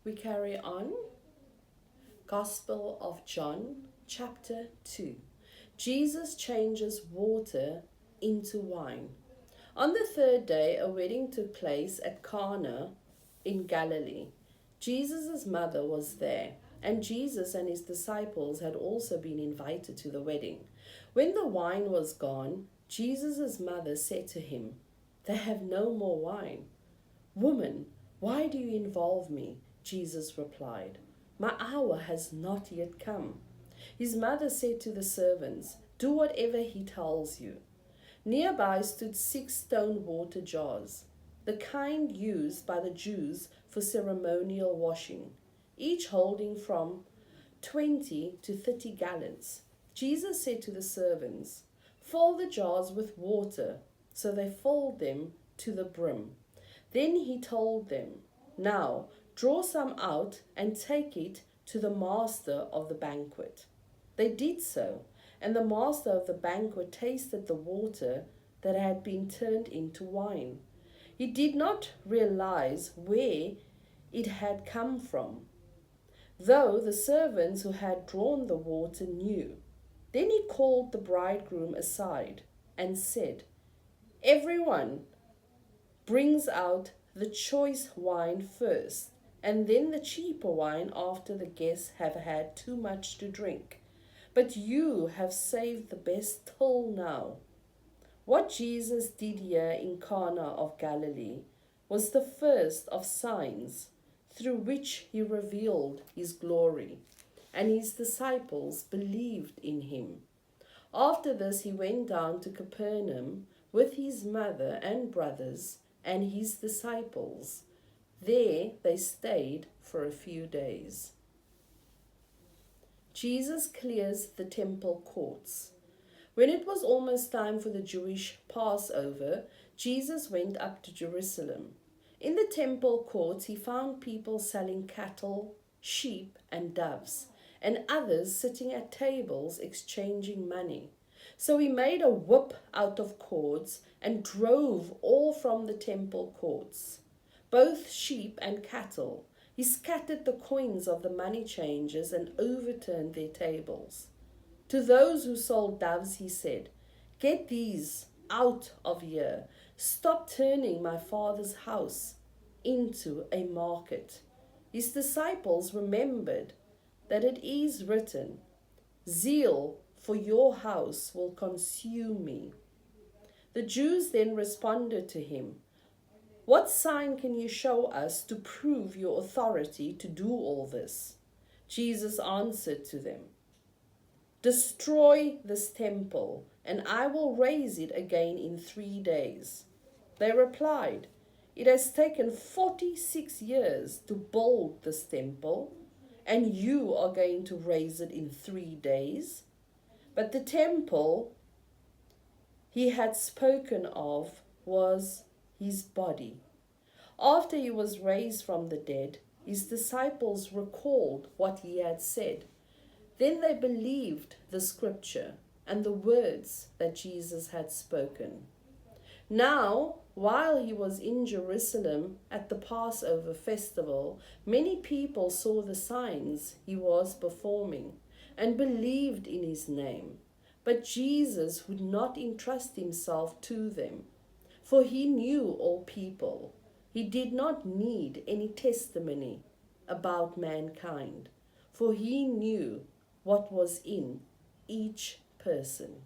We carry on. Gospel of John, chapter 2. Jesus changes water into wine. On the third day, a wedding took place at Cana in Galilee. Jesus' mother was there, and Jesus and his disciples had also been invited to the wedding. When the wine was gone, Jesus' mother said to him, "They have no more wine." "Woman, why do you involve me?" Jesus replied. "My hour has not yet come." His mother said to the servants, "Do whatever he tells you." Nearby stood 6 stone water jars, the kind used by the Jews for ceremonial washing, each holding from 20 to 30 gallons. Jesus said to the servants, "Fill the jars with water." So they filled them to the brim. Then he told them, "Now draw some out and take it to the master of the banquet." They did so, and the master of the banquet tasted the water that had been turned into wine. He did not realize where it had come from, though the servants who had drawn the water knew. Then he called the bridegroom aside and said, "Everyone brings out the choice wine first, and then the cheaper wine after the guests have had too much to drink. But you have saved the best till now." What Jesus did here in Cana of Galilee was the first of signs through which he revealed his glory, and his disciples believed in him. After this, he went down to Capernaum with his mother and brothers and his disciples. There they stayed for a few days. Jesus clears the temple courts. When it was almost time for the Jewish Passover, Jesus went up to Jerusalem. In the temple courts, he found people selling cattle, sheep, and doves, and others sitting at tables exchanging money. So he made a whip out of cords and drove all from the temple courts, both sheep and cattle. He scattered the coins of the money changers and overturned their tables. To those who sold doves, he said, "Get these out of here. Stop turning my Father's house into a market." His disciples remembered that it is written, "Zeal for your house will consume me." The Jews then responded to him, "What sign can you show us to prove your authority to do all this?" Jesus answered to them, "Destroy this temple, and I will raise it again in 3 days." They replied, "It has taken 46 years to build this temple, and you are going to raise it in 3 days?" But the temple he had spoken of was his body. After he was raised from the dead, his disciples recalled what he had said. Then they believed the scripture and the words that Jesus had spoken. Now, while he was in Jerusalem at the Passover festival, many people saw the signs he was performing and believed in his name. But Jesus would not entrust himself to them, for he knew all people. He did not need any testimony about mankind, for he knew what was in each person.